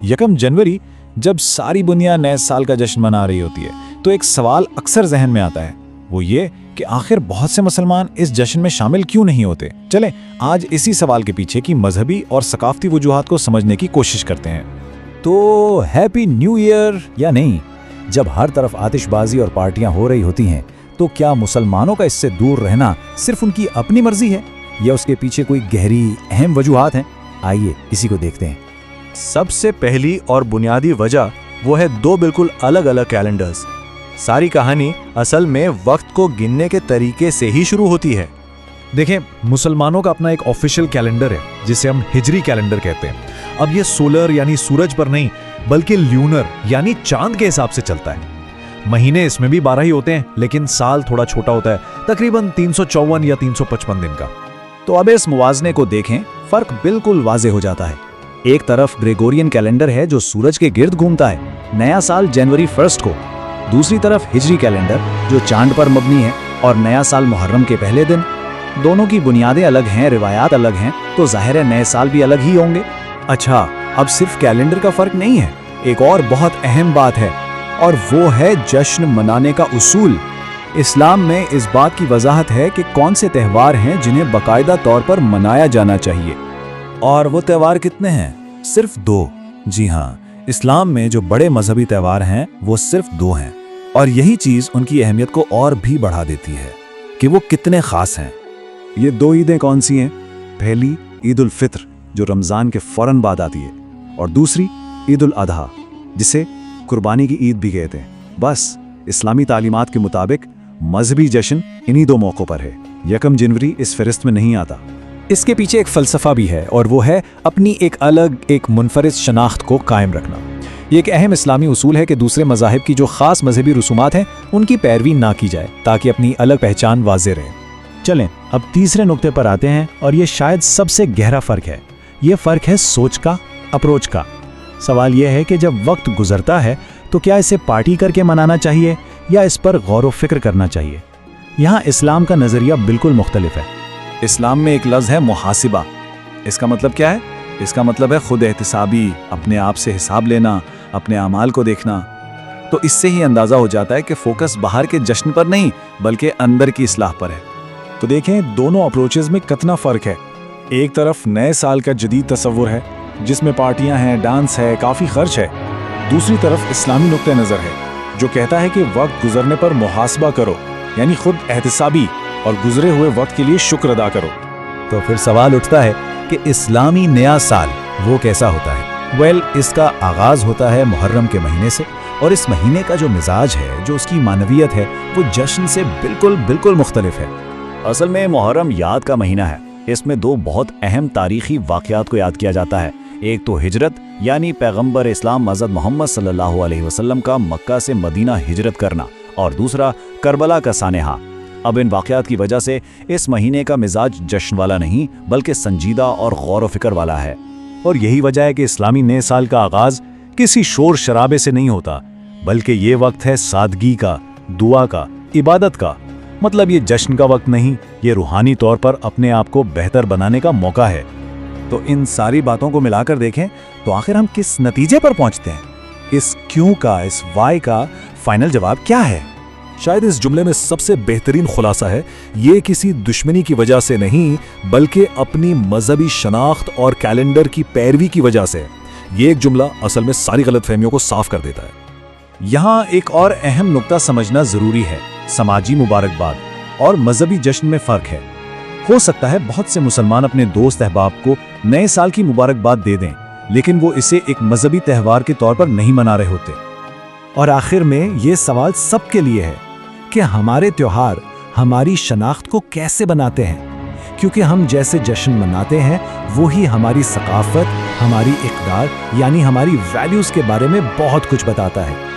यकम जनवरी जब सारी दुनिया नए साल का जश्न मना रही होती है तो एक सवाल अक्सर जहन में आता है, वो ये कि आखिर बहुत से मुसलमान इस जश्न में शामिल क्यों नहीं होते। चलें आज इसी सवाल के पीछे की मजहबी और सकाफती वजूहात को समझने की कोशिश करते हैं। तो हैप्पी न्यू ईयर या नहीं, जब हर तरफ आतिशबाजी और पार्टियां हो रही होती हैं तो क्या मुसलमानों का इससे दूर रहना सिर्फ उनकी अपनी मर्जी है या उसके पीछे कोई गहरी अहम वजूहात हैं? आइए इसी को देखते हैं। सबसे पहली और बुनियादी वजह वो है दो बिल्कुल अलग अलग कैलेंडर्स। सारी कहानी असल में वक्त को गिनने के तरीके से ही शुरू होती है। देखें, मुसलमानों का अपना एक ऑफिशियल कैलेंडर है जिसे हम हिजरी कैलेंडर कहते हैं। अब ये सोलर यानी सूरज पर नहीं बल्कि ल्यूनर यानी चांद के हिसाब से चलता है। महीने इसमें भी 12 ही होते हैं, लेकिन साल थोड़ा छोटा होता है, तकरीबन 354 या 355 दिन का। तो अब इस मुवाजने को देखें, फर्क बिल्कुल वाजे हो जाता है। एक तरफ ग्रेगोरियन कैलेंडर है जो सूरज के गिर्द घूमता है, नया साल जनवरी 1 को। दूसरी तरफ हिजरी कैलेंडर जो चांद पर मबनी है और नया साल मुहर्रम के पहले दिन। दोनों की बुनियादें अलग हैं, रिवायात अलग हैं, तो जाहिर है नए साल भी अलग ही होंगे। अच्छा, अब सिर्फ कैलेंडर का फर्क नहीं है, एक और बहुत अहम बात है और वो है जश्न मनाने का उसूल। इस्लाम में इस बात की वजाहत है कि कौन से त्यौहार हैं जिन्हें बाकायदा तौर पर मनाया जाना चाहिए। और वो त्यौहार कितने हैं? सिर्फ 2। जी हाँ, इस्लाम में जो बड़े मजहबी त्यौहार हैं वो सिर्फ 2 हैं, और यही चीज उनकी अहमियत को और भी बढ़ा देती है कि वो कितने खास हैं। ये 2 ईदें कौन सी हैं? पहली ईद उल फित्र जो रमजान के फौरन बाद आती है, और दूसरी ईद उल अधा जिसे कुर्बानी की ईद भी कहते हैं। बस इस्लामी तालीमात के मुताबिक मजहबी जश्न इन्हीं 2 मौक़ों पर है। यकम जनवरी इस फहरिस्त में नहीं आता। इसके पीछे एक फ़लसफ़ा भी है और वो है अपनी एक अलग एक मुनफरिद शनाख्त को कायम रखना। ये एक अहम इस्लामी उसूल है कि दूसरे मज़ाहिब की जो ख़ास मजहबी रसूमात हैं उनकी पैरवी ना की जाए ताकि अपनी अलग पहचान वाज़े रहे। चलें अब तीसरे नुक्ते पर आते हैं, और ये शायद सबसे गहरा फ़र्क है। ये फ़र्क है सोच का, अप्रोच का। सवाल यह है कि जब वक्त गुजरता है तो क्या इसे पार्टी करके मनाना चाहिए या इस पर गौर व फिक्र करना चाहिए। यहाँ इस्लाम का नज़रिया बिल्कुल मुख्तलिफ है। इस्लाम में एक लफ्ज़ है मुहासिबा। इसका मतलब क्या है? इसका मतलब है खुद एहतिसाबी, अपने आप से हिसाब लेना, अपने अमाल को देखना। तो इससे ही अंदाज़ा हो जाता है कि फोकस बाहर के जश्न पर नहीं बल्कि अंदर की इस्लाह पर है। तो देखें दोनों अप्रोचेस में कितना फ़र्क है। एक तरफ नए साल का जदीद तसव्वुर है जिसमें पार्टियां हैं, डांस है, काफ़ी खर्च है। दूसरी तरफ इस्लामी नुक्ते नज़र है जो कहता है कि वक्त गुजरने पर मुहासबा करो, यानी खुद एहतिसाबी, और गुजरे हुए वक्त के लिए शुक्र अदा करो। तो फिर सवाल उठता है कि इस्लामी नया साल वो कैसा होता है। इसका आगाज़ होता है मुहर्रम के महीने से, और इस महीने का जो मिजाज है, जो उसकी मानवियत है, वो जश्न से बिल्कुल मुख्तलिफ है। असल में मुहर्रम याद का महीना है। इसमें 2 बहुत अहम तारीखी वाक़यात को याद किया जाता है। एक तो हिजरत यानी पैगंबर इस्लाम हज़रत मोहम्मद सल्लल्लाहु अलैहि वसल्लम का मक्का से मदीना हिजरत करना, और दूसरा करबला का सानेहा। अब इन वाक़यात की वजह से इस महीने का मिजाज जश्न वाला नहीं बल्कि संजीदा और गौर व फिक्र वाला है। और यही वजह है कि इस्लामी नए साल का आगाज़ किसी शोर शराबे से नहीं होता, बल्कि ये वक्त है सादगी का, दुआ का, इबादत का। मतलब ये जश्न का वक्त नहीं, ये रूहानी तौर पर अपने आप को बेहतर बनाने का मौका है। तो इन सारी बातों को मिलाकर देखें तो आखिर हम किस नतीजे पर पहुंचते हैं? इस क्यों का, इस वाई का फाइनल जवाब क्या है? शायद इस जुमले में सबसे बेहतरीन खुलासा है, ये किसी दुश्मनी की वजह से नहीं बल्कि अपनी मजहबी शनाख्त और कैलेंडर की पैरवी की वजह से। ये एक जुमला असल में सारी गलतफहमियों को साफ कर देता है। यहाँ एक और अहम नुक्ता समझना जरूरी है। समाजी मुबारकबाद और मजहबी जश्न में फ़र्क है। हो सकता है बहुत से मुसलमान अपने दोस्त अहबाब को नए साल की मुबारकबाद दे दें, लेकिन वो इसे एक मजहबी त्यौहार के तौर पर नहीं मना रहे होते। और आखिर में ये सवाल सबके लिए है कि हमारे त्योहार हमारी शनाख्त को कैसे बनाते हैं, क्योंकि हम जैसे जश्न मनाते हैं वो ही हमारी सकाफत, हमारी इक़दार यानी हमारी वैल्यूज़ के बारे में बहुत कुछ बताता है।